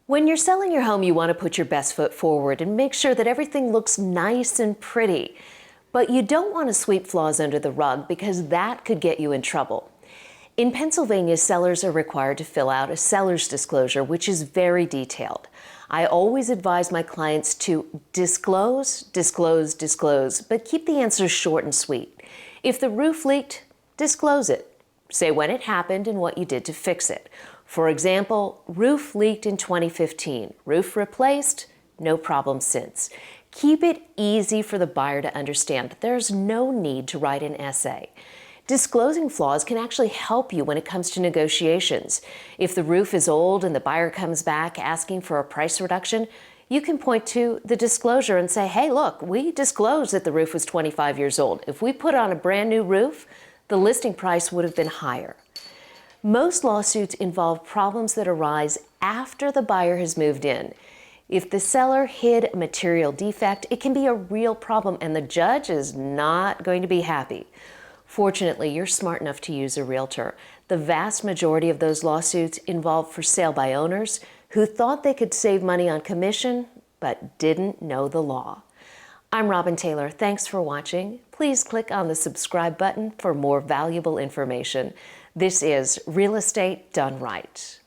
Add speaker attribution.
Speaker 1: When you're selling your home, you want to put your best foot forward and make sure that everything looks nice and pretty. But you don't want to sweep flaws under the rug because that could get you in trouble. In Pennsylvania, sellers are required to fill out a seller's disclosure, which is very detailed. I always advise my clients to disclose, disclose, disclose, but keep the answers short and sweet. If the roof leaked, disclose it. Say when it happened and what you did to fix it. For example, roof leaked in 2015. Roof replaced, no problem since. Keep it easy for the buyer to understand. There's no need to write an essay. Disclosing flaws can actually help you when it comes to negotiations. If the roof is old and the buyer comes back asking for a price reduction, you can point to the disclosure and say, hey, look, we disclosed that the roof was 25 years old. If we put on a brand new roof, the listing price would have been higher. Most lawsuits involve problems that arise after the buyer has moved in. If the seller hid a material defect, it can be a real problem and the judge is not going to be happy. Fortunately, you're smart enough to use a realtor. The vast majority of those lawsuits involve for sale by owners who thought they could save money on commission but didn't know the law. I'm Robin Taylor. Thanks for watching. Please click on the subscribe button for more valuable information. This is Real Estate Done Right.